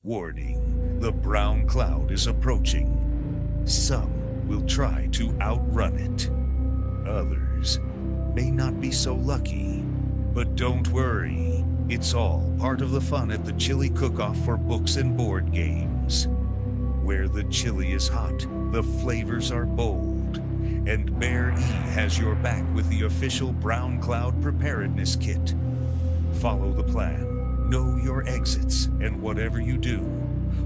Warning, the brown cloud is approaching. Some will try to outrun it. Others may not be so lucky. But don't worry, it's all part of the fun at the Chili Cook-Off for books and board games. Where the chili is hot, the flavors are bold. And Bear E has your back with the official Brown Cloud Preparedness Kit. Follow the plan. Know your exits, and whatever you do,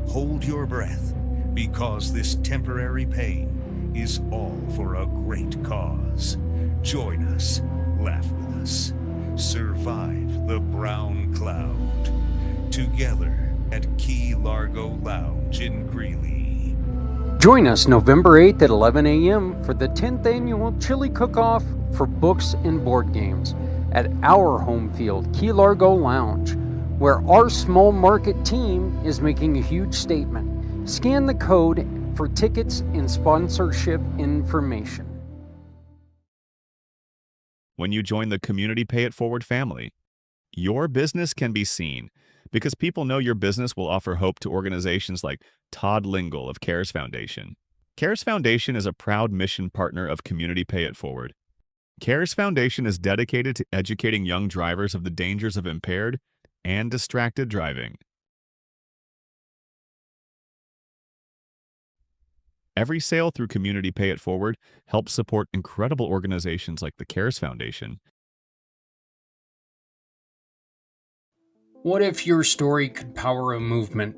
hold your breath, because this temporary pain is all for a great cause. Join us, laugh with us, survive the brown cloud, together at Key Largo Lounge in Greeley. Join us November 8th at 11 a.m. for the 10th annual Chili Cook-Off for books and board games at our home field, Key Largo Lounge, where our small market team is making a huge statement. Scan the code for tickets and sponsorship information. When you join the Community Pay It Forward family, your business can be seen because people know your business will offer hope to organizations like Todd Lingle of CARES Foundation. CARES Foundation is a proud mission partner of Community Pay It Forward. CARES Foundation is dedicated to educating young drivers of the dangers of impaired and distracted driving. Every sale through Community Pay It Forward helps support incredible organizations like the CARES Foundation. What if your story could power a movement?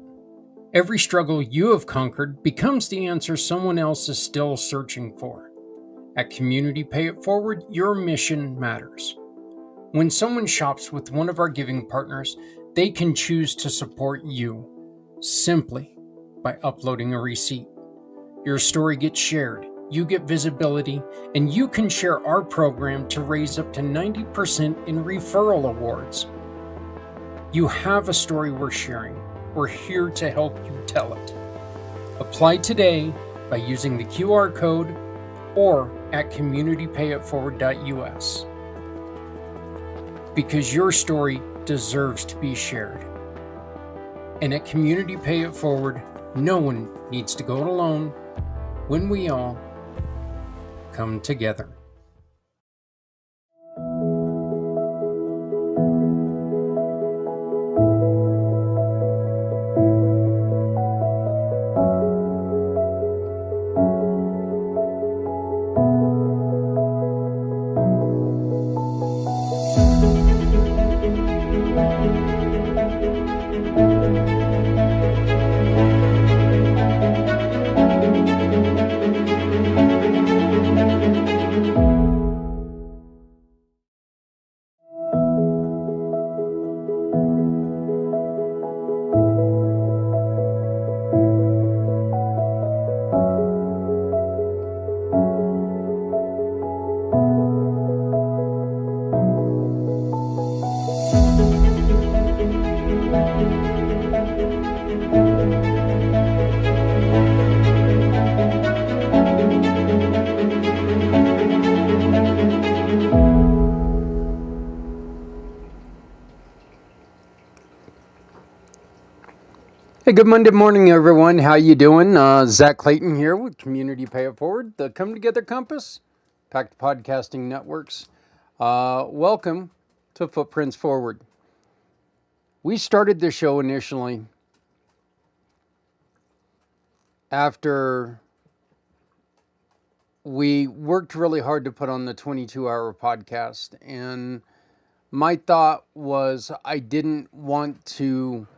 Every struggle you have conquered becomes the answer someone else is still searching for. At Community Pay It Forward, your mission matters. When someone shops with one of our giving partners, they can choose to support you simply by uploading a receipt. Your story gets shared, you get visibility, and you can share our program to raise up to 90% in referral awards. You have a story worth sharing. We're here to help you tell it. Apply today by using the QR code or at communitypayitforward.us. Because your story deserves to be shared. And at Community Pay It Forward, no one needs to go it alone when we all come together. Hey, good Monday morning, everyone. How you doing? Zach Clayton here with Community Pay It Forward, the Come Together Compass, Packed Podcasting Networks. Welcome to Footprints Forward. We started the show initially after we worked really hard to put on the 22-hour podcast, and my thought was I didn't want to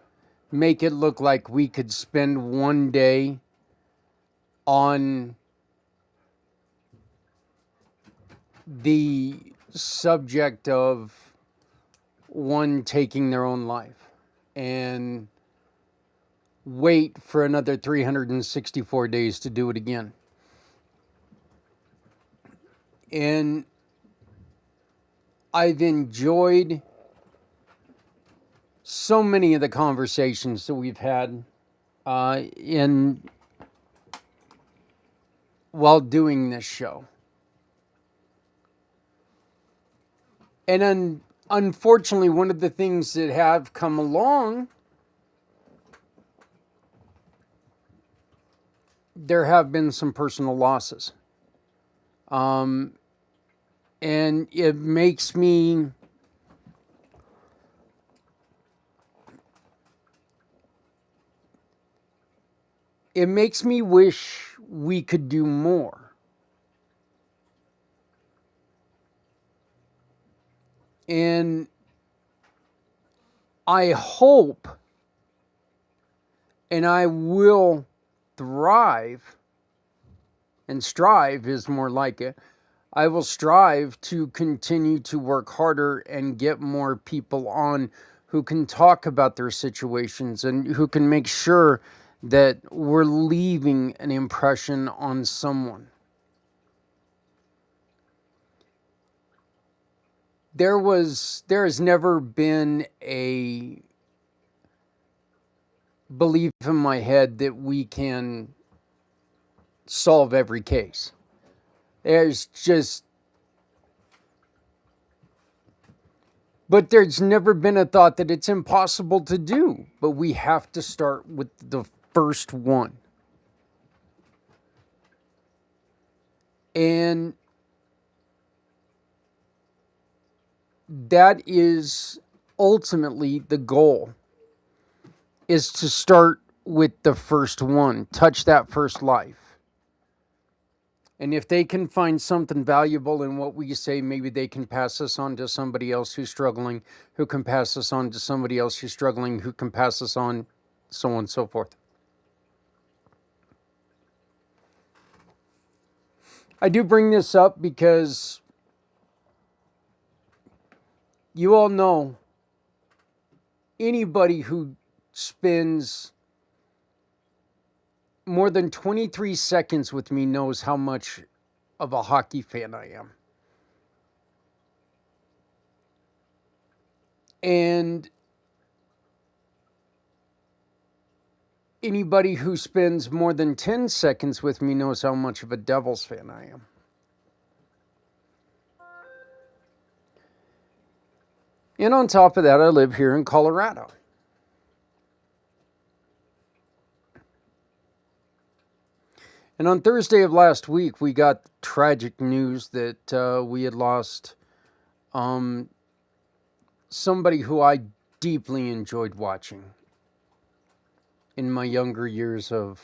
make it look like we could spend one day on the subject of one taking their own life and wait for another 364 days to do it again. And I've enjoyed so many of the conversations that we've had while doing this show. And unfortunately, one of the things that have come along there have been some personal losses. And it makes me wish we could do more. And I hope, and I will thrive, and strive is more like it. I will strive to continue to work harder and get more people on who can talk about their situations and who can make sure that we're leaving an impression on someone. There has never been a belief in my head that we can solve every case. There's never been a thought that it's impossible to do, but we have to start with the first one. And that is ultimately the goal, is to start with the first one, touch that first life. And if they can find something valuable in what we say, maybe they can pass us on to somebody else who's struggling, who can pass us on to somebody else who's struggling, who can pass us on, so on and so forth. I do bring this up because you all know anybody who spends more than 23 seconds with me knows how much of a hockey fan I am. And anybody who spends more than 10 seconds with me knows how much of a Devils fan I am. And on top of that, I live here in Colorado. And on Thursday of last week, we got tragic news that we had lost somebody who I deeply enjoyed watching in my younger years of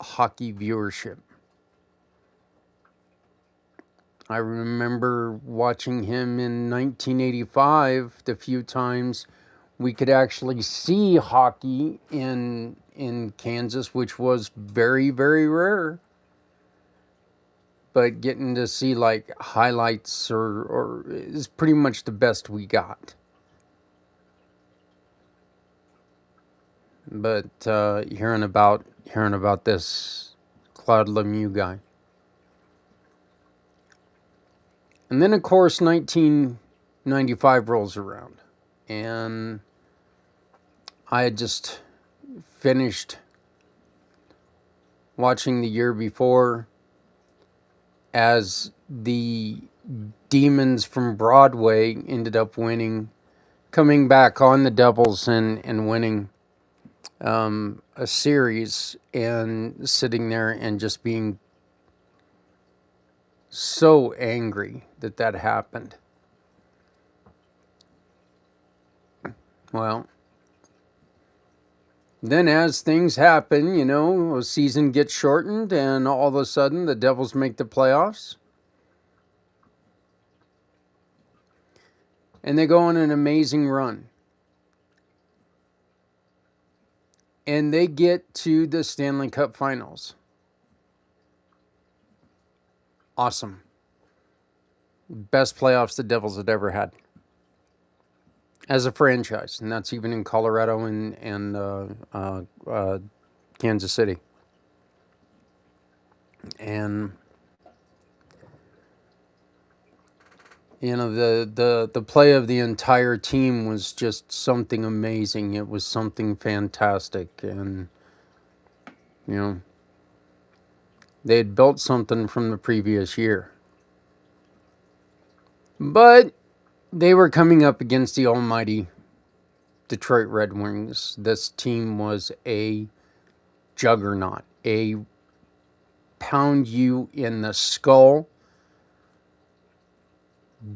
hockey viewership. I remember watching him in 1985, the few times we could actually see hockey in Kansas, which was very, very rare. But getting to see like highlights or is pretty much the best we got. But hearing about this Claude Lemieux guy. And then, of course, 1995 rolls around. And I had just finished watching the year before as the Demons from Broadway ended up winning, coming back on the Devils and winning a series, and sitting there and just being so angry that happened. Well, then as things happen, you know, a season gets shortened and all of a sudden the Devils make the playoffs. And they go on an amazing run. And they get to the Stanley Cup Finals. Awesome. Best playoffs the Devils had ever had. As a franchise. And that's even in Colorado and Kansas City. And you know, the play of the entire team was just something amazing. It was something fantastic. And, you know, they had built something from the previous year. But they were coming up against the almighty Detroit Red Wings. This team was a juggernaut, pound you in the skull,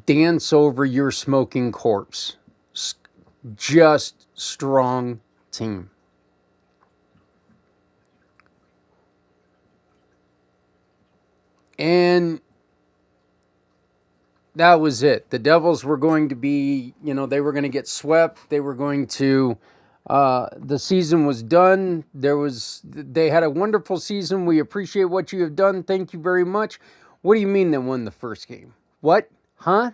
dance over your smoking corpse. Just strong team. And that was it. The Devils were going to be, they were going to get swept. They were going to, the season was done. They had a wonderful season. We appreciate what you have done. Thank you very much. What do you mean they won the first game? What? Huh?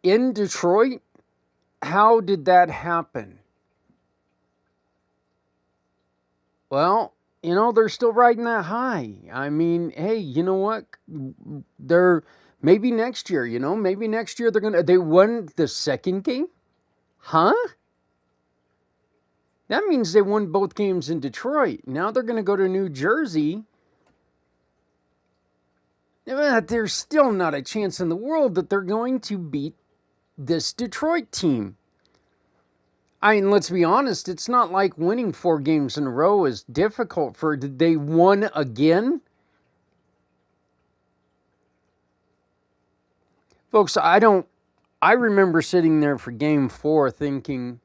In Detroit? How did that happen? Well, they're still riding that high. I mean, hey, you know what? Maybe next year, maybe next year they won the second game? Huh? That means they won both games in Detroit. Now they're going to go to New Jersey. There's still not a chance in the world that they're going to beat this Detroit team. I mean, let's be honest, it's not like winning 4 games in a row is difficult they won again? Folks, I remember sitting there for game 4 thinking,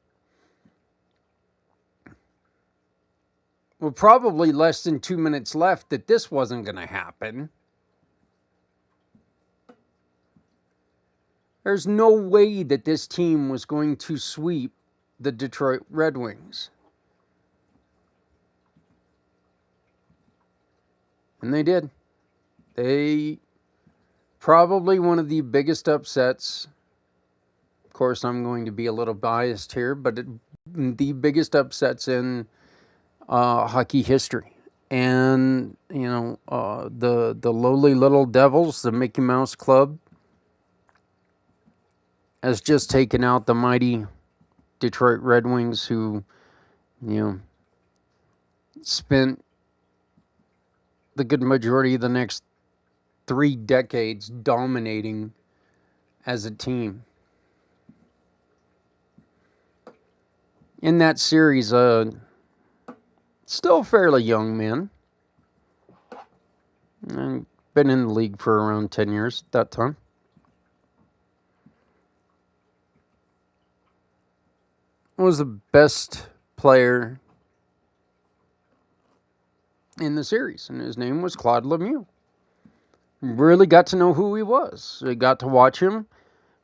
well, probably less than 2 minutes left, that this wasn't going to happen. There's no way that this team was going to sweep the Detroit Red Wings. And they did. They probably one of the biggest upsets. Of course, I'm going to be a little biased here, but the biggest upsets in hockey history. And, the lowly little Devils, the Mickey Mouse Club, has just taken out the mighty Detroit Red Wings, who, spent the good majority of the next 3 decades dominating as a team. In that series, still fairly young man. And been in the league for around 10 years at that time. Was the best player in the series, and his name was Claude Lemieux. Really got to know who he was. I got to watch him,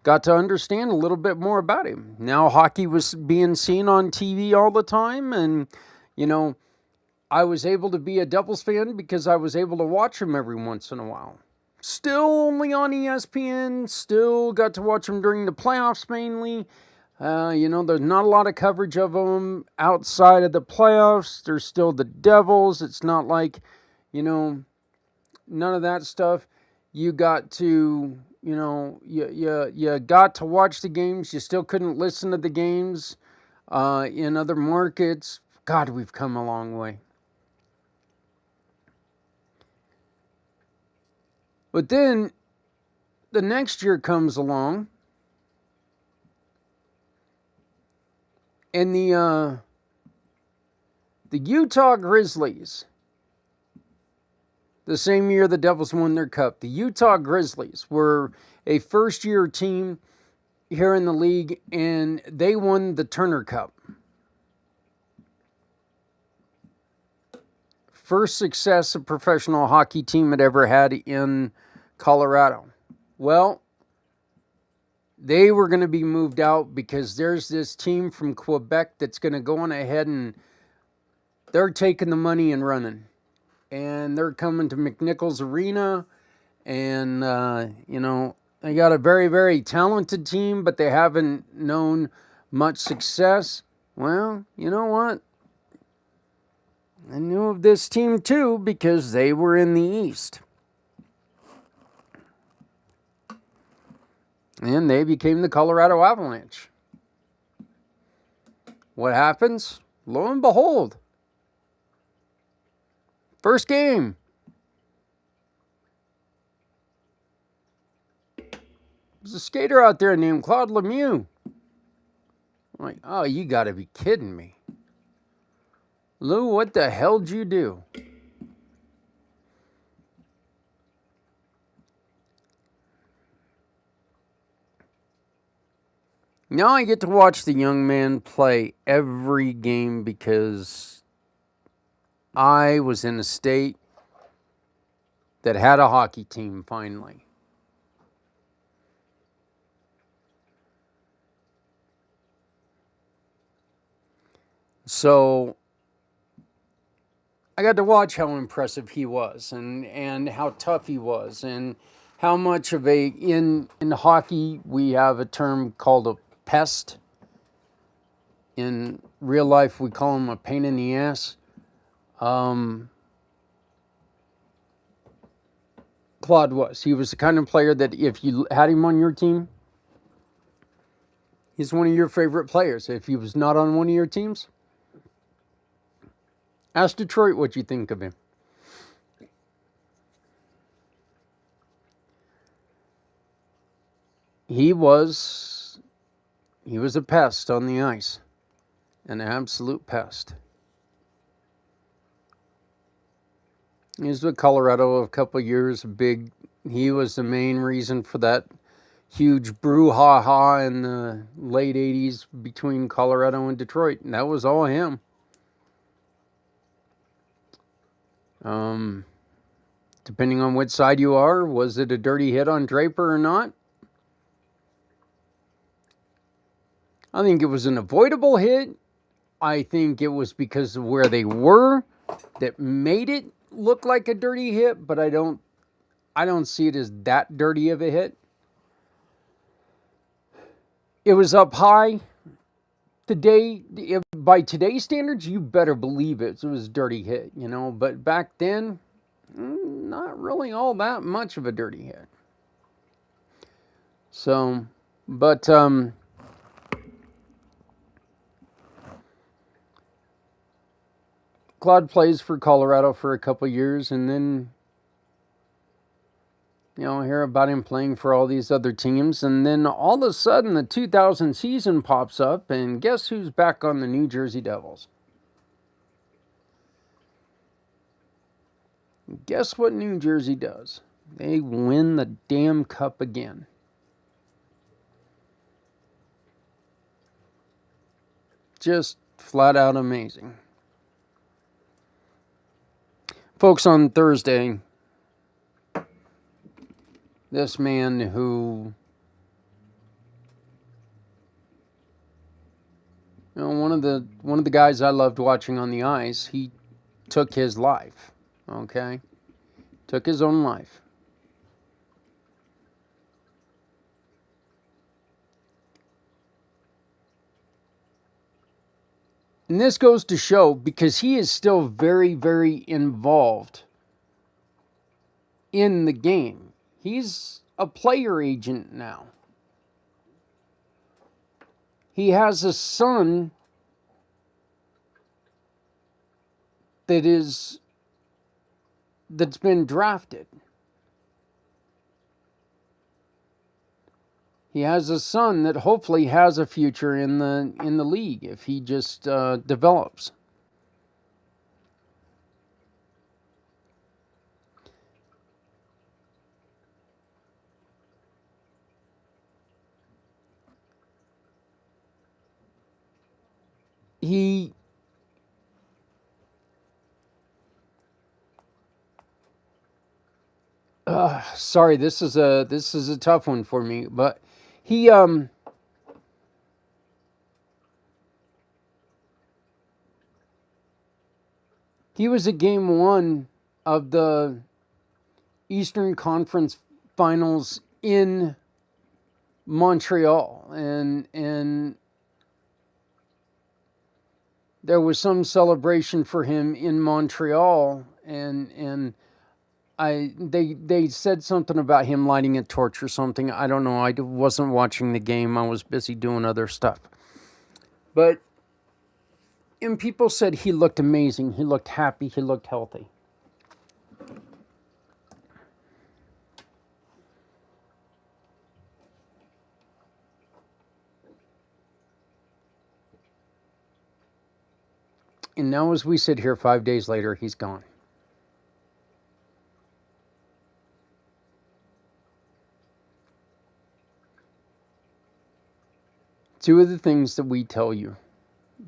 got to understand a little bit more about him. Now hockey was being seen on TV all the time, and, I was able to be a Devils fan because I was able to watch him every once in a while. Still only on ESPN, still got to watch him during the playoffs mainly. There's not a lot of coverage of them outside of the playoffs. There's still the Devils. It's not like, none of that stuff. You got to, you got to watch the games. You still couldn't listen to the games in other markets. God, we've come a long way. But then the next year comes along. And the Utah Grizzlies, the same year the Devils won their cup, the Utah Grizzlies were a first-year team here in the league, and they won the Turner Cup. First success a professional hockey team had ever had in Colorado. Well, they were going to be moved out because there's this team from Quebec that's going to go on ahead, and they're taking the money and running. And they're coming to McNichols Arena, and, they got a very, very talented team, but they haven't known much success. Well, you know what? I knew of this team too because they were in the East. And they became the Colorado Avalanche. What happens? Lo and behold, first game. There's a skater out there named Claude Lemieux. I'm like, oh, you got to be kidding me. Lou, what the hell'd you do? Now I get to watch the young man play every game because I was in a state that had a hockey team finally. So I got to watch how impressive he was and how tough he was and how much of in hockey we have a term called a pest. In real life we call him a pain in the ass. Claude was. He was the kind of player that if you had him on your team, he's one of your favorite players. If he was not on one of your teams, ask Detroit what you think of him. He was a pest on the ice. An absolute pest. He was with Colorado a couple of years. He was the main reason for that huge brouhaha in the late 80s between Colorado and Detroit. And that was all him. Depending on which side you are, was it a dirty hit on Draper or not? I think it was an avoidable hit. I think it was because of where they were that made it look like a dirty hit, but I don't see it as that dirty of a hit. It was up high. By today's standards, you better believe it was a dirty hit, but back then, not really all that much of a dirty hit. So, but Claude plays for Colorado for a couple years, and then hear about him playing for all these other teams, and then all of a sudden the 2000 season pops up, and guess who's back on the New Jersey Devils? Guess what New Jersey does? They win the damn cup again. Just flat out amazing. Folks, on Thursday, this man who, one of the guys I loved watching on the ice, he took his life. Okay? Took his own life. And this goes to show, because he is still very, very involved in the game. He's a player agent now. He has a son that's been drafted. He has a son that hopefully has a future in the league if he just develops. Sorry, this is a tough one for me, but he was at game 1 of the Eastern Conference Finals in Montreal, and there was some celebration for him in Montreal, and they said something about him lighting a torch or something. I don't know. I wasn't watching the game. I was busy doing other stuff. And people said he looked amazing. He looked happy. He looked healthy. And now as we sit here 5 days later, he's gone. Two of the things that we tell you,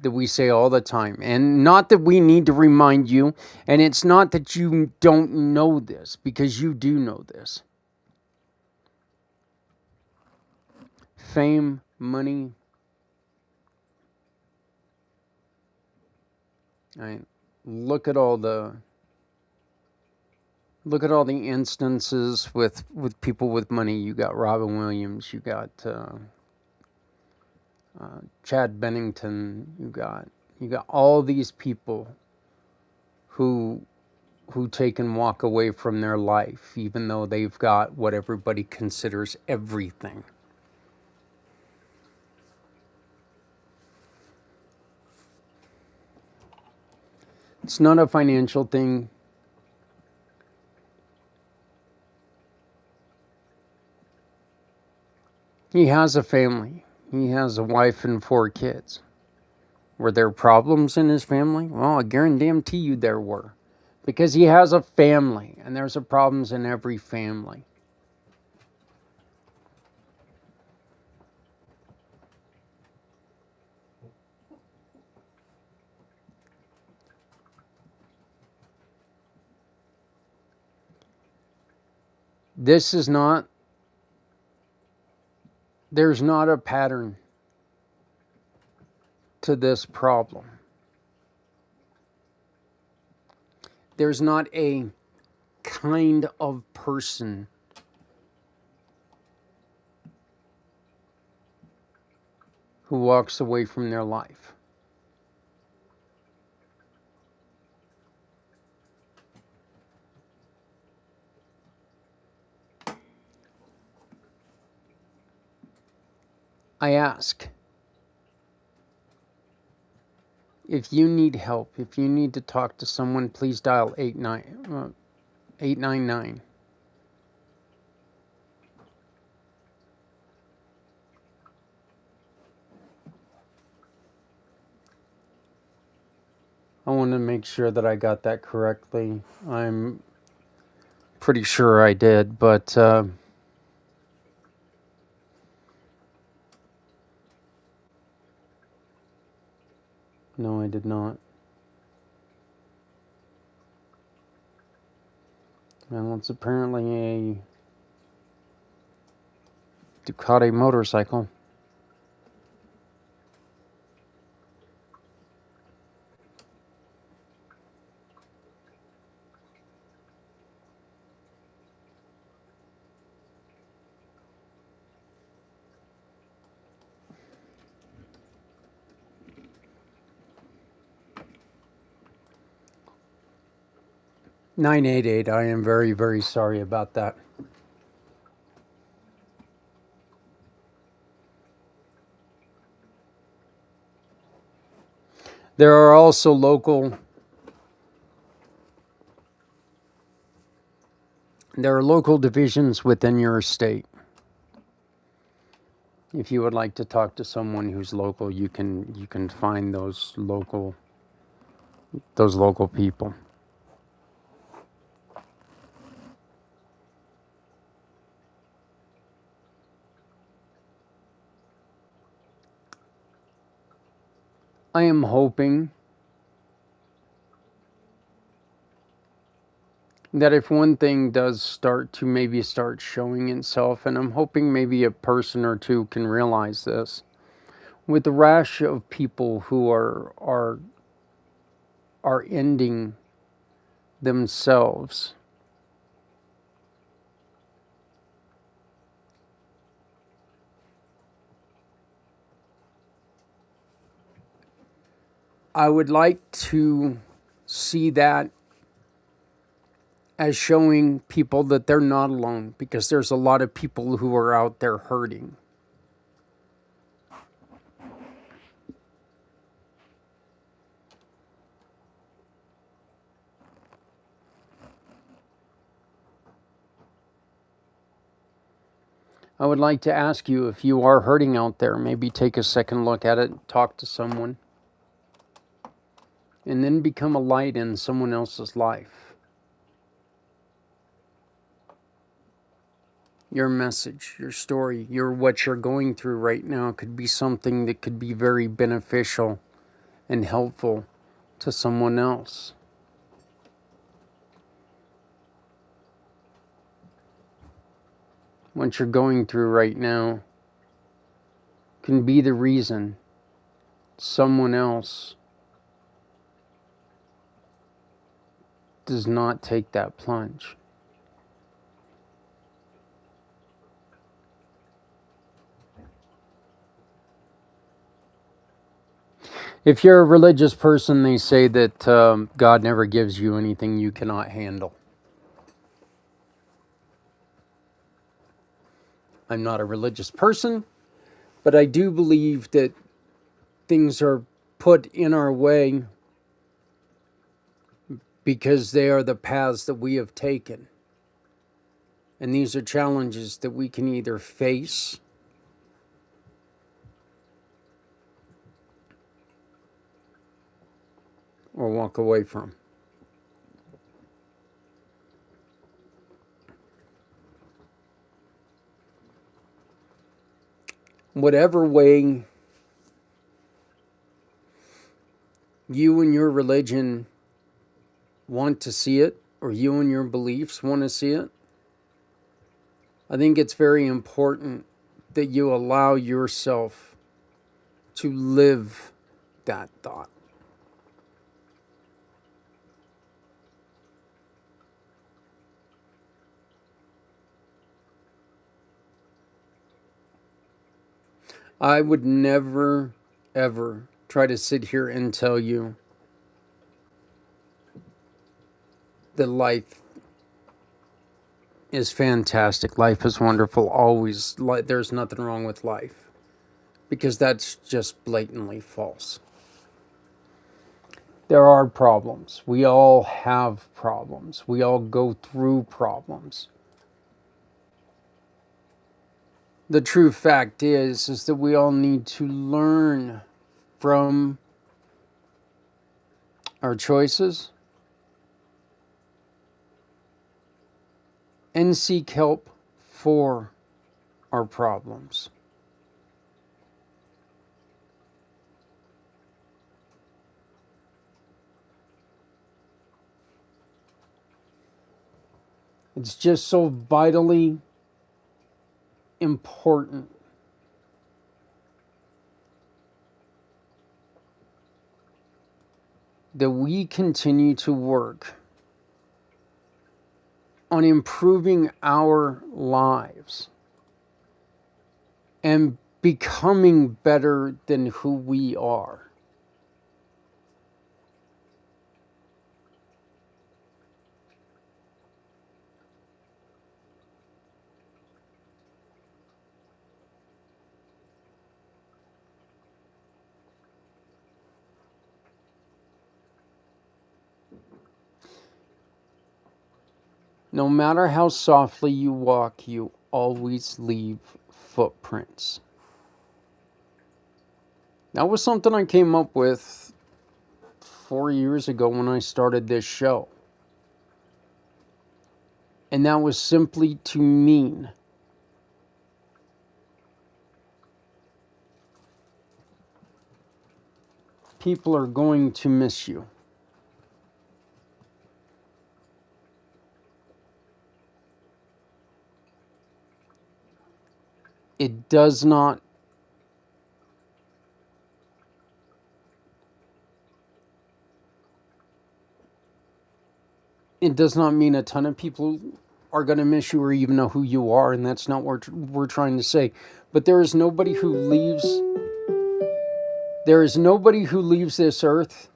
that we say all the time, and not that we need to remind you, and it's not that you don't know this, because you do know this. Fame, money, right? Look at all the instances with people with money. You got Robin Williams, you got Chad Bennington, you got all these people who take and walk away from their life, even though they've got what everybody considers everything. It's not a financial thing. He has a family. He has a wife and 4 kids. Were there problems in his family? Well, I guarantee you there were. Because he has a family, and there's problems in every family. There's not a pattern to this problem. There's not a kind of person who walks away from their life. I ask, if you need help, if you need to talk to someone, please dial 899. I want to make sure that I got that correctly. I'm pretty sure I did, but no, I did not. Well, it's apparently a Ducati motorcycle. $988. I am very, very sorry about that. There are also local divisions within your state. If you would like to talk to someone who's local, you can find those local people. I am hoping that if one thing does start showing itself, and I'm hoping maybe a person or two can realize this, with the rash of people who are ending themselves, I would like to see that as showing people that they're not alone, because there's a lot of people who are out there hurting. I would like to ask you, if you are hurting out there, maybe take a second look at it, talk to someone. and then become a light in someone else's life. Your message, your story, what you're going through right now could be something that could be very beneficial and helpful to someone else. What you're going through right now can be the reason someone else does not take that plunge. If you're a religious person, they say that God never gives you anything you cannot handle. I'm not a religious person, but I do believe that things are put in our way because they are the paths that we have taken. And these are challenges that we can either face or walk away from. Whatever way you and your religion want to see it, or you and your beliefs want to see it, I think it's very important that you allow yourself to live that thought. I would never, ever try to sit here and tell you that life is fantastic, life is wonderful, always, there's nothing wrong with life, because that's just blatantly false. There are problems. We all have problems. We all go through problems. The true fact is that we all need to learn from our choices and seek help for our problems. It's just so vitally important that we continue to work on improving our lives and becoming better than who we are. No matter how softly you walk, you always leave footprints. That was something I came up with 4 years ago when I started this show. And that was simply to mean people are going to miss you. It does not mean a ton of people are going to miss you or even know who you are, and that's not what we're trying to say. But there is nobody who leaves this earth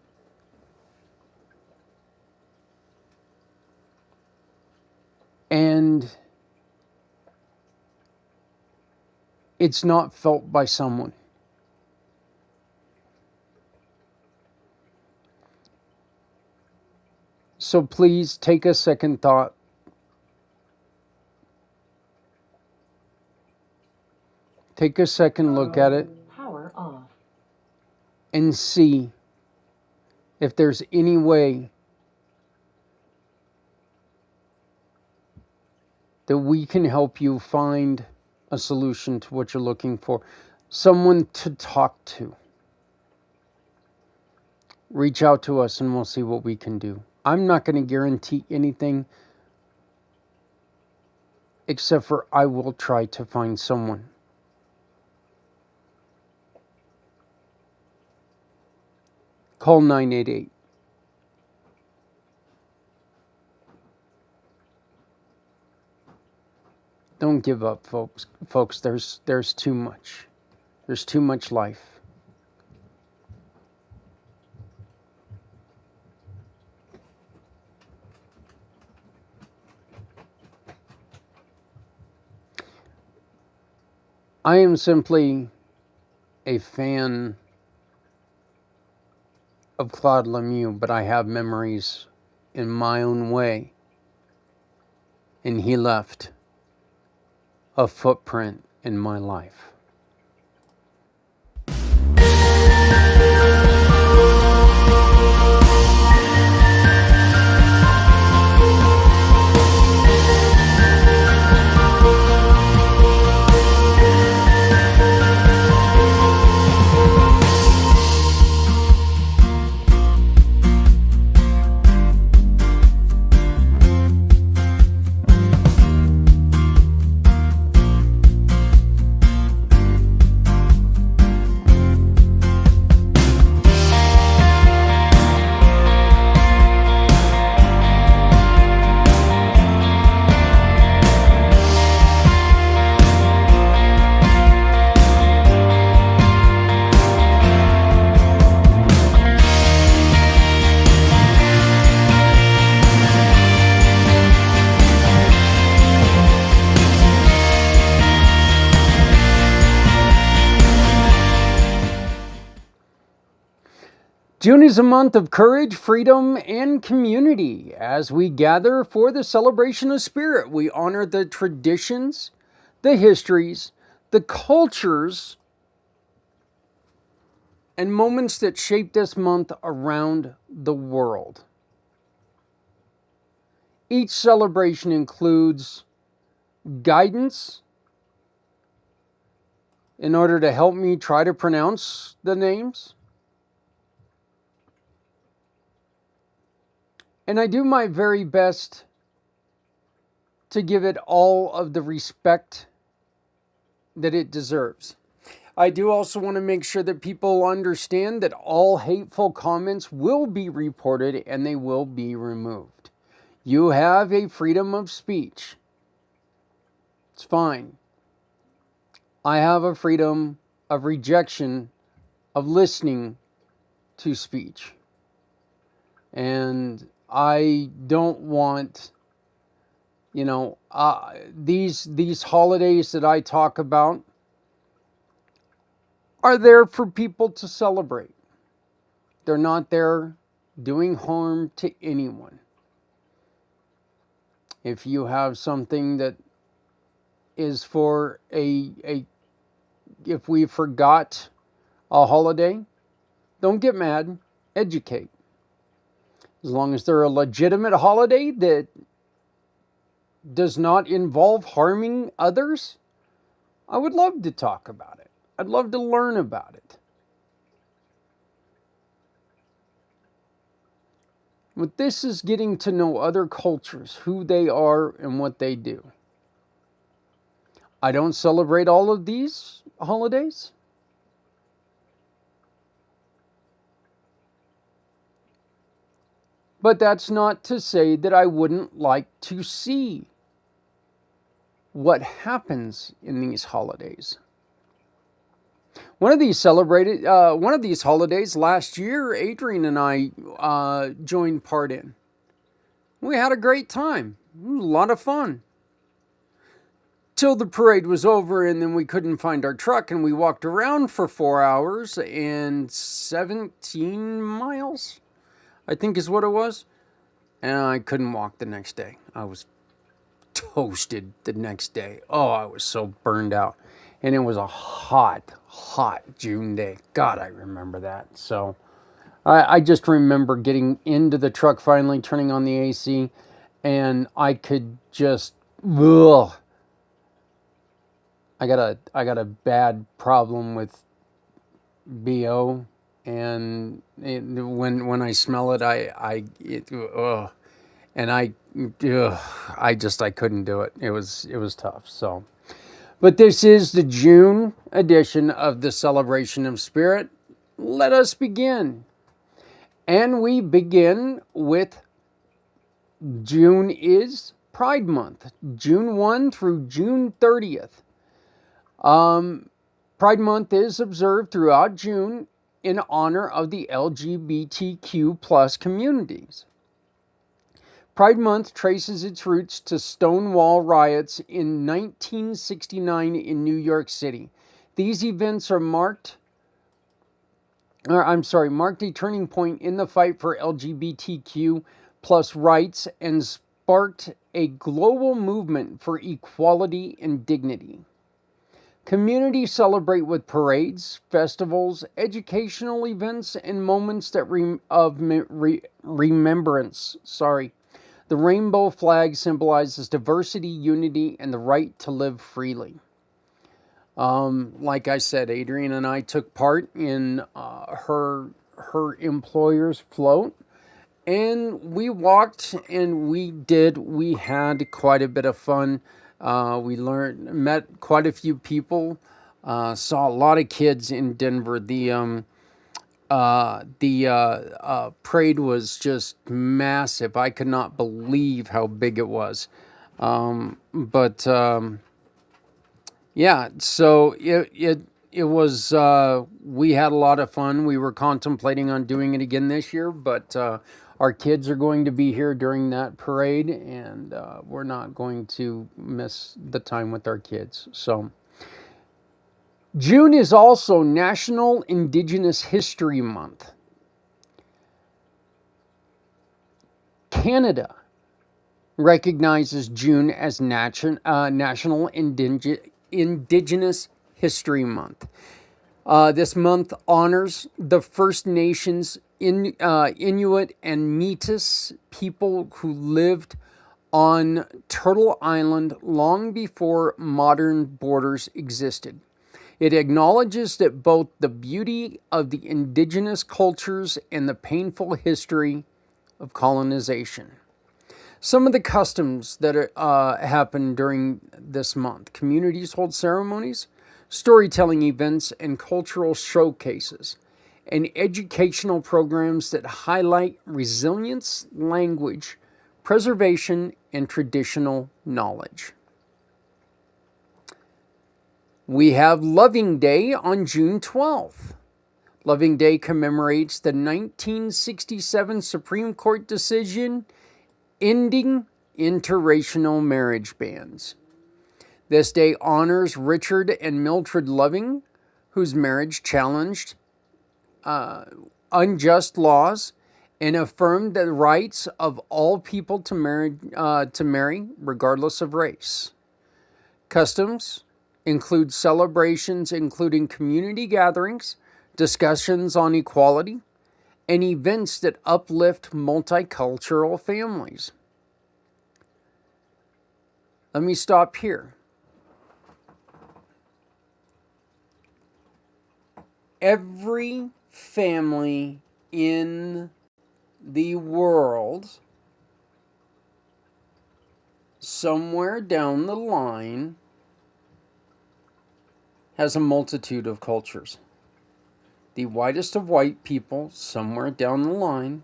and it's not felt by someone. So please take a second thought. Take a second look at it. Power off. And see If there's any way that we can help you find a solution to what you're looking for, someone to talk to, reach out to us and we'll see what we can do. I'm not going to guarantee anything except for I will try to find someone. Call 988. Don't give up, folks. Folks, there's too much. There's too much life. I am simply a fan of Claude Lemieux, but I have memories in my own way. And he left a footprint in my life. June is a month of courage, freedom, and community. As we gather for the celebration of spirit, we honor the traditions, the histories, the cultures, and moments that shape this month around the world. Each celebration includes guidance in order to help me try to pronounce the names. And I do my very best to give it all of the respect that it deserves. I do also want to make sure that people understand that all hateful comments will be reported and they will be removed. You have a freedom of speech. It's fine. I have a freedom of rejection of listening to speech. And I don't want, these holidays that I talk about are there for people to celebrate. They're not there doing harm to anyone. If you have something that is for if we forgot a holiday, don't get mad, educate. As long as they're a legitimate holiday that does not involve harming others, I would love to talk about it. I'd love to learn about it. But this is getting to know other cultures, who they are and what they do. I don't celebrate all of these holidays. But that's not to say that I wouldn't like to see what happens in these holidays. One of these holidays last year, Adrian and I joined part in. We had a great time. It was a lot of fun. Till the parade was over and then we couldn't find our truck and we walked around for 4 hours and 17 miles. I think is what it was. And I couldn't walk the next day. I was toasted the next day. Oh, I was so burned out. And it was a hot June day. God, I remember that. So I just remember getting into the truck, finally turning on the AC, and I could just, ugh. I got a bad problem with BO, and when I smell it, ugh. And I couldn't do it. It was tough. So, but this is the June edition of the Celebration of Spirit. Let us begin. And we begin with June is Pride Month, June 1 through June 30th. Pride Month is observed throughout June in honor of the LGBTQ plus communities. Pride Month traces its roots to Stonewall riots in 1969 in New York City. These events are marked a turning point in the fight for LGBTQ plus rights and sparked a global movement for equality and dignity. Communities celebrate with parades, festivals, educational events, and moments of remembrance. The rainbow flag symbolizes diversity, unity, and the right to live freely. Like I said, Adrienne and I took part in her employer's float, and we walked and we had quite a bit of fun. We met quite a few people, saw a lot of kids in Denver. The parade was just massive. I could not believe how big it was. Yeah, so it was, we had a lot of fun. We were contemplating on doing it again this year, but our kids are going to be here during that parade, and we're not going to miss the time with our kids. So June is also National Indigenous History Month. Canada recognizes June as National Indigenous History Month. This month honors the First Nations Inuit and Métis people who lived on Turtle Island long before modern borders existed. It acknowledges that both the beauty of the indigenous cultures and the painful history of colonization. Some of the customs that happen during this month: communities hold ceremonies, storytelling events, and cultural showcases, and educational programs that highlight resilience, language, preservation, and traditional knowledge. We have Loving Day on June 12th. Loving Day commemorates the 1967 Supreme Court decision ending interracial marriage bans. This day honors Richard and Mildred Loving, whose marriage challenged unjust laws and affirmed the rights of all people to marry regardless of race. Customs include celebrations including community gatherings, discussions on equality, and events that uplift multicultural families. Let me stop here. Every family in the world, somewhere down the line, has a multitude of cultures. The whitest of white people, somewhere down the line,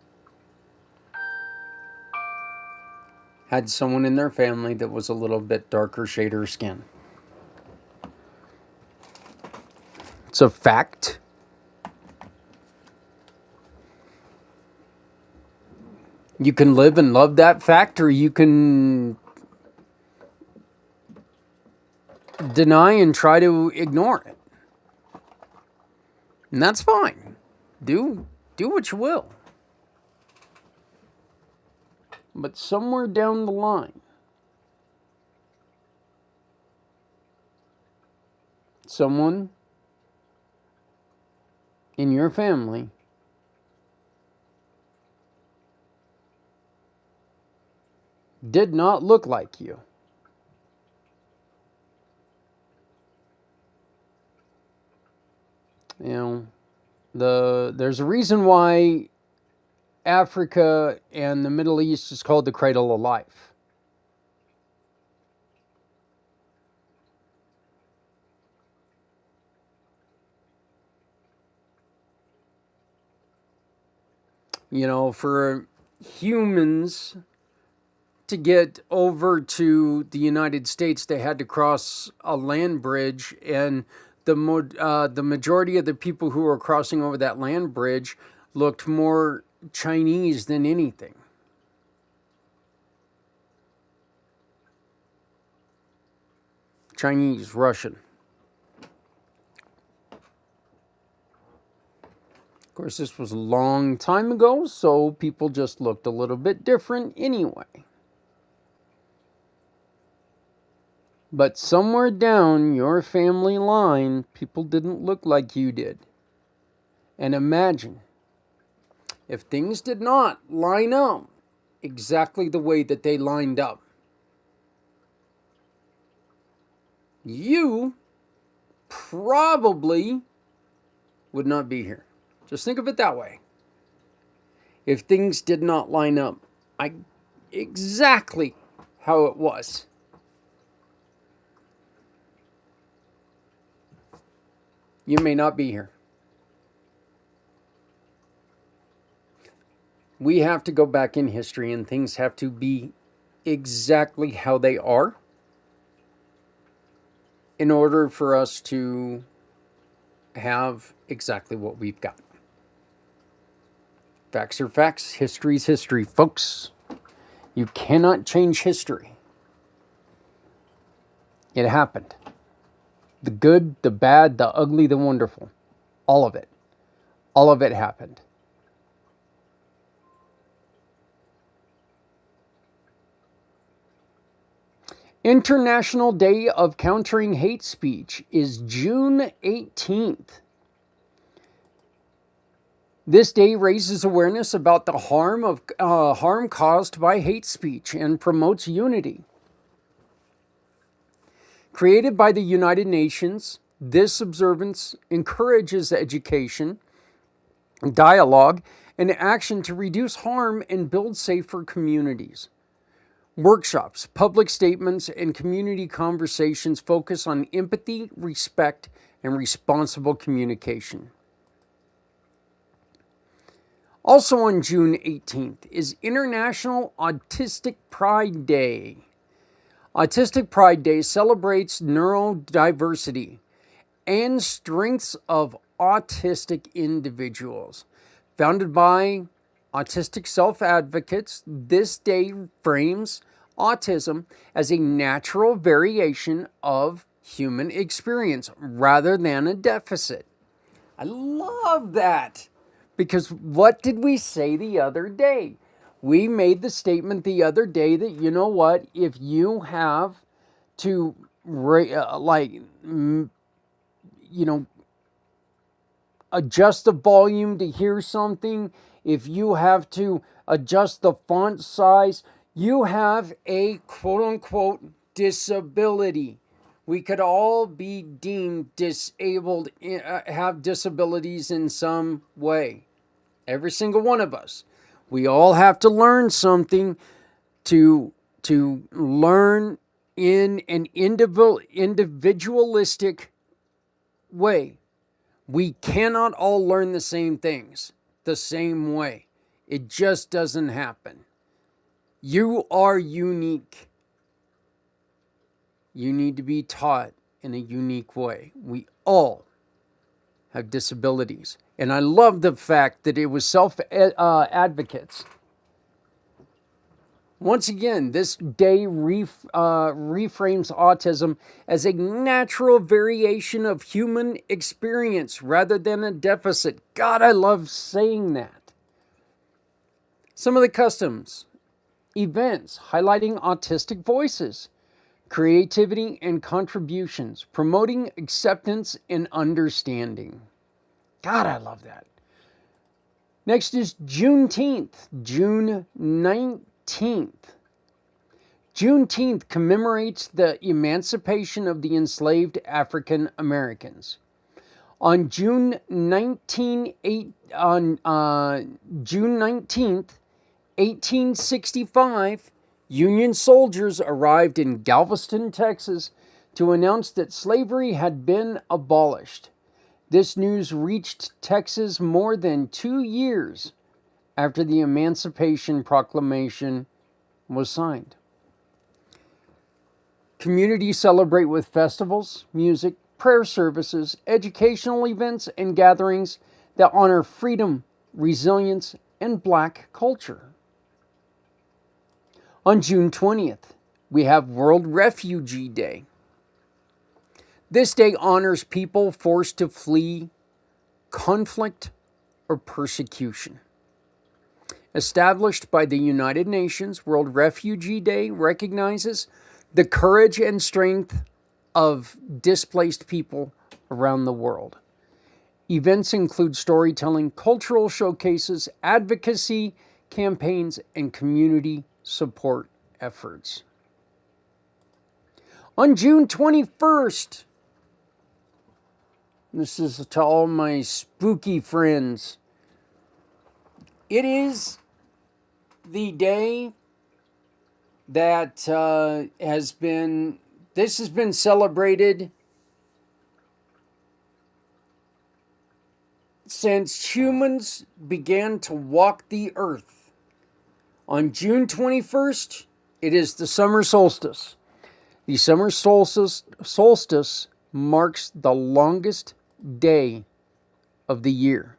had someone in their family that was a little bit darker shade of skin. It's a fact. You can live and love that fact, or you can deny and try to ignore it. And that's fine. Do what you will. But somewhere down the line, someone in your family did not look like you. You know, there's a reason why Africa and the Middle East is called the cradle of life. You know, for humans to get over to the United States, they had to cross a land bridge, and the majority of the people who were crossing over that land bridge looked more Chinese than anything. Chinese, Russian. Of course, this was a long time ago, so people just looked a little bit different anyway. But somewhere down your family line, people didn't look like you did. And imagine if things did not line up exactly the way that they lined up. You probably would not be here. Just think of it that way. If things did not line up exactly how it was. You may not be here. We have to go back in history, and things have to be exactly how they are in order for us to have exactly what we've got. Facts are facts. History's history, folks. You cannot change history. It happened. The good, the bad, the ugly, the wonderful. All of it. All of it happened. International Day of Countering Hate Speech is June 18th. This day raises awareness about the harm caused by hate speech and promotes unity. Created by the United Nations, this observance encourages education, dialogue, and action to reduce harm and build safer communities. Workshops, public statements, and community conversations focus on empathy, respect, and responsible communication. Also on June 18th is International Autistic Pride Day. Autistic Pride Day celebrates neurodiversity and strengths of autistic individuals. Founded by autistic self-advocates, this day frames autism as a natural variation of human experience rather than a deficit. I love that. Because what did we say the other day? We made the statement the other day that, you know what, if you have to, adjust the volume to hear something, if you have to adjust the font size, you have a quote-unquote disability. We could all be deemed disabled, have disabilities in some way. Every single one of us. We all have to learn something to learn in an individualistic way. We cannot all learn the same things the same way. It just doesn't happen. You are unique. You need to be taught in a unique way. We all have disabilities. And I love the fact that it was self-advocates. Once again, this day reframes autism as a natural variation of human experience rather than a deficit. God, I love saying that. Some of the customs, events highlighting autistic voices, creativity and contributions, promoting acceptance and understanding. God, I love that. Next is Juneteenth, June 19th. Juneteenth commemorates the emancipation of the enslaved African Americans. On June 19th, 1865, Union soldiers arrived in Galveston, Texas, to announce that slavery had been abolished. This news reached Texas more than 2 years after the Emancipation Proclamation was signed. Communities celebrate with festivals, music, prayer services, educational events, and gatherings that honor freedom, resilience, and Black culture. On June 20th, we have World Refugee Day. This day honors people forced to flee conflict or persecution. Established by the United Nations, World Refugee Day recognizes the courage and strength of displaced people around the world. Events include storytelling, cultural showcases, advocacy campaigns, and community support efforts. On June 21st, this is to all my spooky friends, it is the day that has been celebrated since humans began to walk the earth. On June 21st, it is the summer solstice. The summer solstice marks the longest day of the year.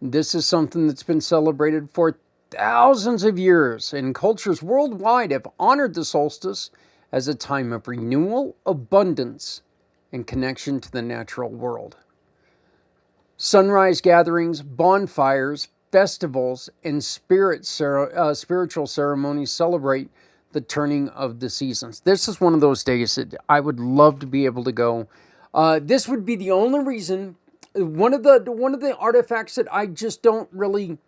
This is something that's been celebrated for thousands of years, and cultures worldwide have honored the solstice as a time of renewal, abundance, and connection to the natural world. Sunrise gatherings, bonfires, festivals, and spiritual ceremonies celebrate the turning of the seasons. This is one of those days that I would love to be able to go. This would be the only reason. One of the artifacts that I just don't really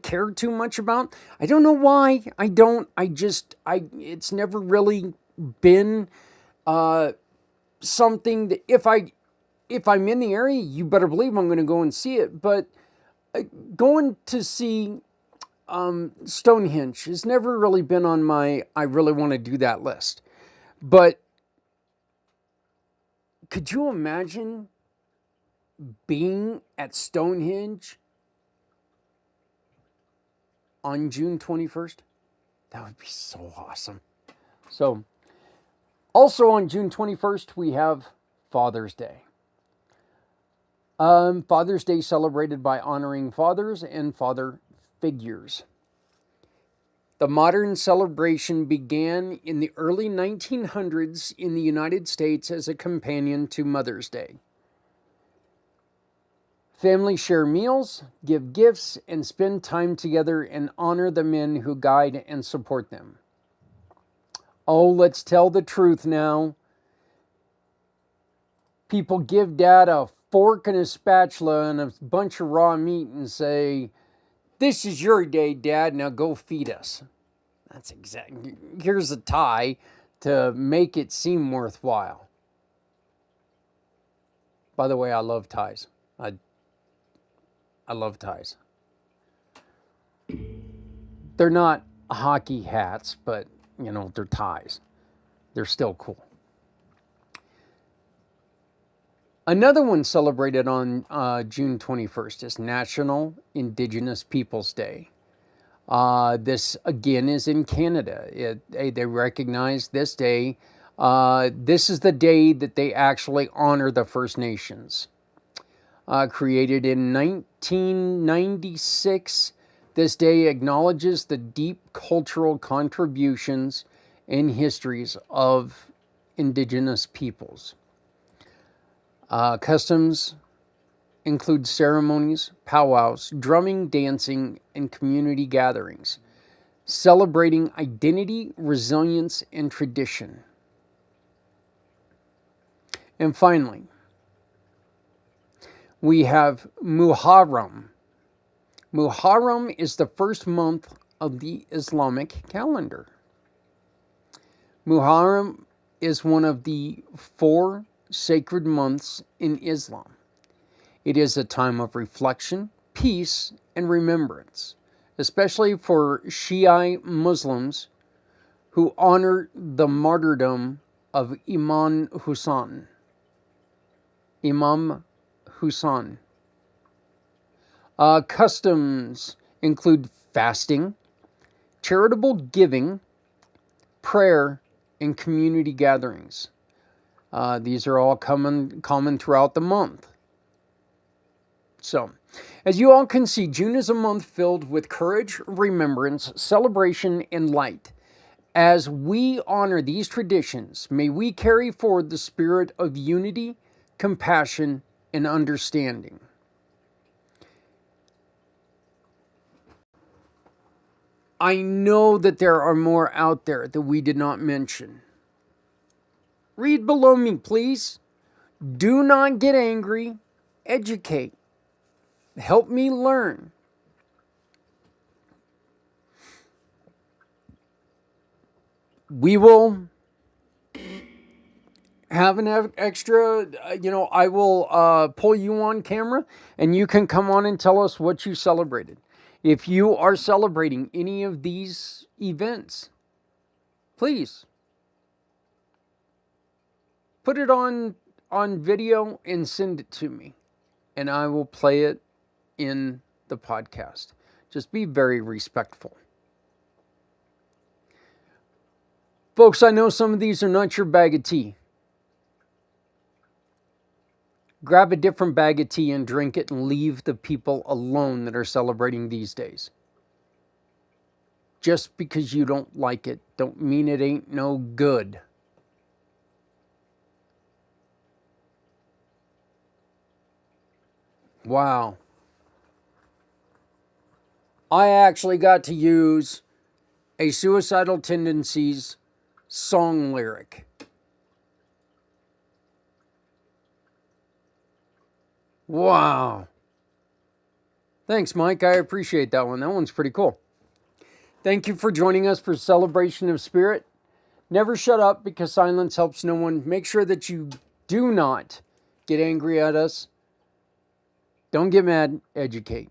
care too much about. I don't know why. It's never really been something that if I'm in the area, you better believe I'm going to go and see it. But going to see Stonehenge has never really been on my I really want to do that list. But could you imagine being at Stonehenge on June 21st? That would be so awesome. So, also on June 21st, we have Father's Day. Father's Day celebrated by honoring fathers and father figures. The modern celebration began in the early 1900s in the United States as a companion to Mother's Day. Families share meals, give gifts, and spend time together and honor the men who guide and support them. Oh, let's tell the truth now. People give Dad a fork and a spatula and a bunch of raw meat and say, "This is your day, Dad, now go feed us." That's exactly. Here's a tie to make it seem worthwhile. By the way, I love ties. I love ties. They're not hockey hats, but, they're ties. They're still cool. Another one celebrated on June 21st is National Indigenous Peoples Day. This, again, is in Canada. They recognize this day. This is the day that they actually honor the First Nations. Created in 1996, this day acknowledges the deep cultural contributions and histories of Indigenous peoples. Customs include ceremonies, powwows, drumming, dancing, and community gatherings, celebrating identity, resilience, and tradition. And finally, we have Muharram. Muharram is the first month of the Islamic calendar. Muharram is one of the 4 sacred months in Islam. It is a time of reflection, peace, and remembrance, especially for Shiite Muslims who honor the martyrdom of Imam Hussein. Customs include fasting, charitable giving, prayer, and community gatherings. These are all common throughout the month. So, as you all can see, June is a month filled with courage, remembrance, celebration, and light. As we honor these traditions, may we carry forward the spirit of unity, compassion, and understanding. I know that there are more out there that we did not mention. Read below me, please. Do not get angry. Educate. Help me learn. We will have an extra, I will pull you on camera and you can come on and tell us what you celebrated. If you are celebrating any of these events, please put it on video and send it to me, and I will play it in the podcast. Just be very respectful. Folks, I know some of these are not your bag of tea. Grab a different bag of tea and drink it and leave the people alone that are celebrating these days. Just because you don't like it, don't mean it ain't no good. Wow. I actually got to use a Suicidal Tendencies song lyric. Wow. Thanks, Mike. I appreciate that one. That one's pretty cool. Thank you for joining us for Celebration of Spirit. Never shut up, because silence helps no one. Make sure that you do not get angry at us. Don't get mad. Educate.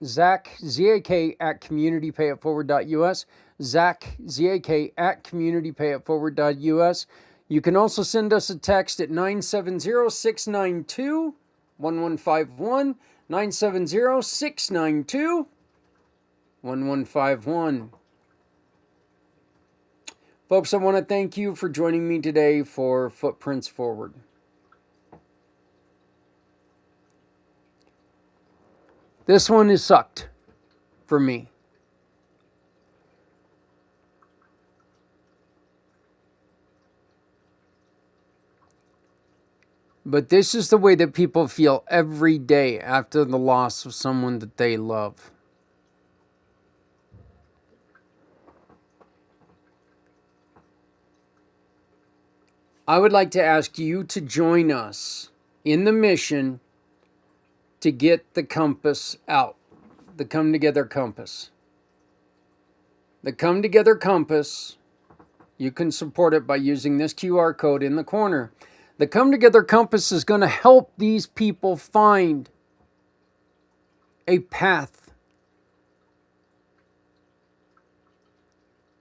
Zach, Z-A-K, at communitypayitforward.us. Zach, Z-A-K, at communitypayitforward.us. You can also send us a text at 970-692-1151. 970-692-1151. Folks, I want to thank you for joining me today for Footprints Forward. This one has sucked for me. But this is the way that people feel every day after the loss of someone that they love. I would like to ask you to join us in the mission to get the compass out, the Come Together Compass. The Come Together Compass, you can support it by using this QR code in the corner. The Come Together Compass is going to help these people find a path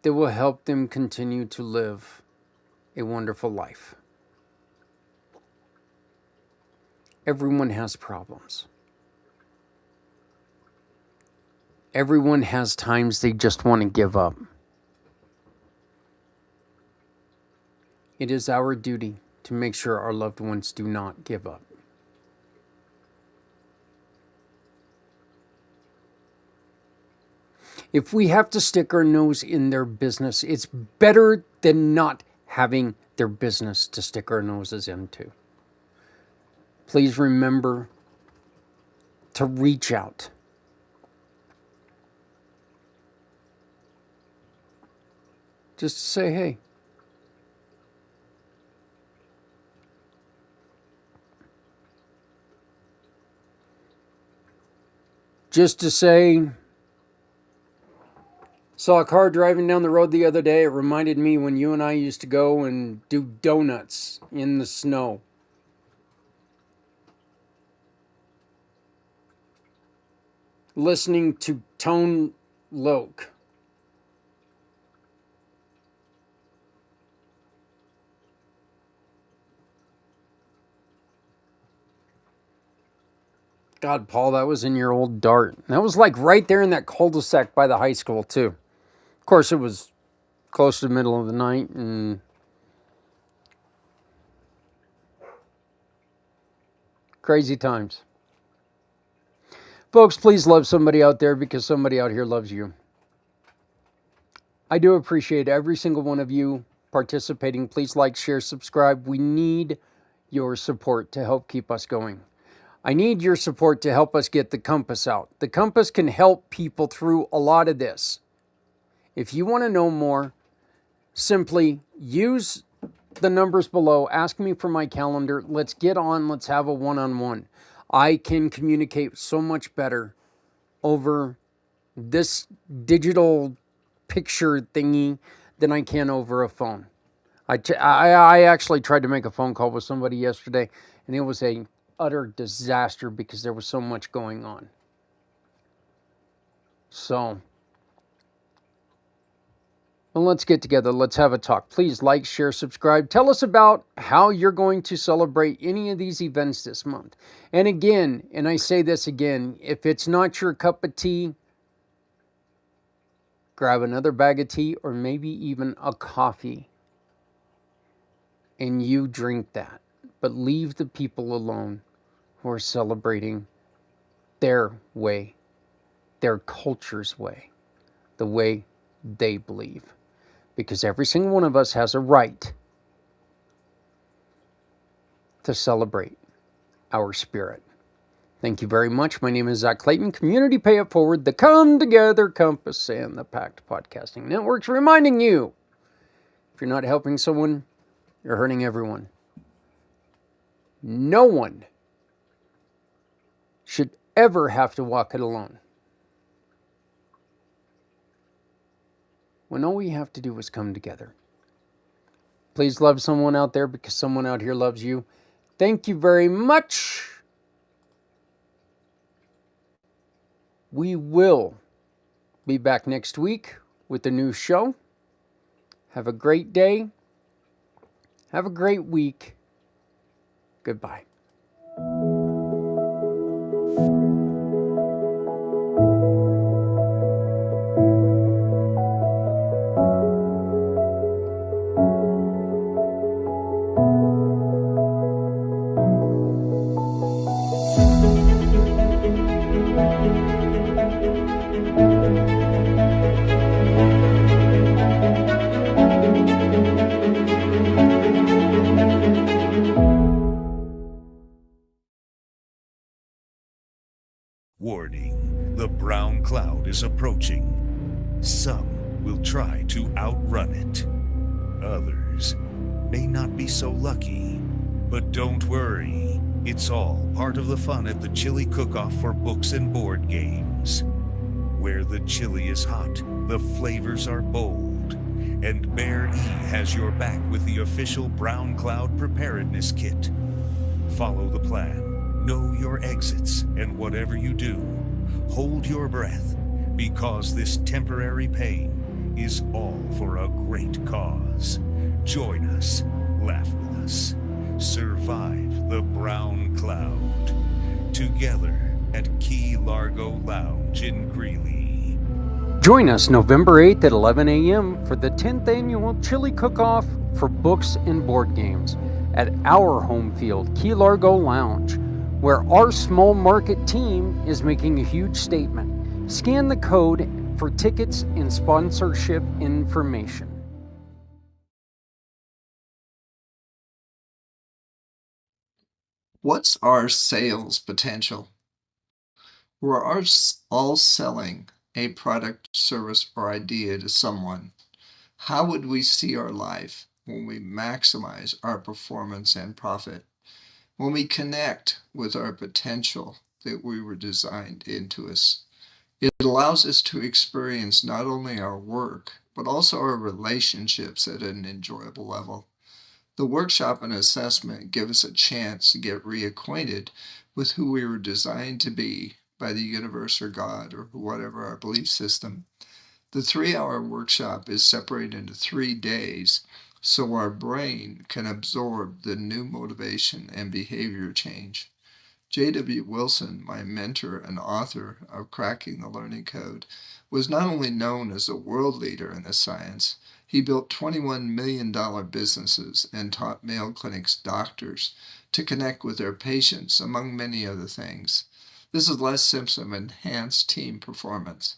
that will help them continue to live a wonderful life. Everyone has problems. Everyone has times they just want to give up. It is our duty to make sure our loved ones do not give up. If we have to stick our nose in their business, it's better than not having their business to stick our noses into. Please remember to reach out. Just to say, hey. Just to say, Saw a car driving down the road the other day. It reminded me when you and I used to go and do donuts in the snow. Listening to Tone Loc. God, Paul, that was in your old Dart. That was like right there in that cul-de-sac by the high school, too. Of course, it was close to the middle of the night, and crazy times. Folks, please love somebody out there because somebody out here loves you. I do appreciate every single one of you participating. Please like, share, subscribe. We need your support to help keep us going. I need your support to help us get the compass out. The compass can help people through a lot of this. If you want to know more, simply use the numbers below. Ask me for my calendar. Let's get on. Let's have a one-on-one. I can communicate so much better over this digital picture thingy than I can over a phone. I actually tried to make a phone call with somebody yesterday, and it was a utter disaster because there was so much going on. So, well, let's get together. Let's have a talk. Please like, share, subscribe. Tell us about how you're going to celebrate any of these events this month. And again, and I say this again, if it's not your cup of tea, grab another bag of tea or maybe even a coffee and you drink that. But leave the people alone who are celebrating their way, their culture's way, the way they believe. Because every single one of us has a right to celebrate our spirit. Thank you very much. My name is Zach Clayton, Community Pay It Forward, the Come Together Compass, and the Pact Podcasting Networks, reminding you, if you're not helping someone, you're hurting everyone. No one should ever have to walk it alone. When all we have to do is come together. Please love someone out there because someone out here loves you. Thank you very much. We will be back next week with a new show. Have a great day. Have a great week. Goodbye. Warning, the brown cloud is approaching. Some will try to outrun it. Others may not be so lucky. But don't worry, it's all part of the fun at the Chili Cook-Off for books and board games. Where the chili is hot, the flavors are bold. And Bear E has your back with the official Brown Cloud Preparedness Kit. Follow the plan. Know your exits, and whatever you do, hold your breath, because this temporary pain is all for a great cause. Join us, laugh with us, survive the brown cloud, together at Key Largo Lounge in Greeley. Join us November 8th at 11 a.m. for the 10th annual Chili Cook-Off for books and board games at our home field, Key Largo Lounge, where our small market team is making a huge statement. Scan the code for tickets and sponsorship information. What's our sales potential? We're all selling a product, service, or idea to someone. How would we see our life when we maximize our performance and profit? When we connect with our potential that we were designed into us? It allows us to experience not only our work, but also our relationships at an enjoyable level. The workshop and assessment give us a chance to get reacquainted with who we were designed to be by the universe or God or whatever our belief system. The 3-hour workshop is separated into 3 days so our brain can absorb the new motivation and behavior change. J.W. Wilson, my mentor and author of Cracking the Learning Code, was not only known as a world leader in this science, he built $21 million businesses and taught Mayo Clinic's doctors to connect with their patients, among many other things. This is Les Simpson of Enhanced Team Performance.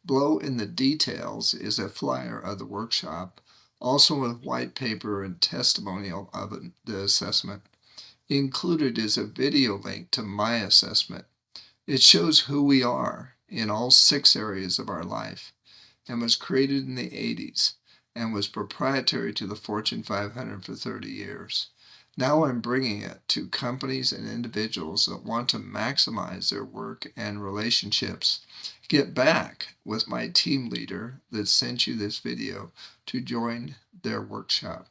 Below in the details is a flyer of the workshop, also with white paper and testimonial of the assessment. Included is a video link to my assessment. It shows who we are in all 6 areas of our life and was created in the 80s and was proprietary to the Fortune 500 for 30 years. Now I'm bringing it to companies and individuals that want to maximize their work and relationships. Get back with my team leader that sent you this video to join their workshop.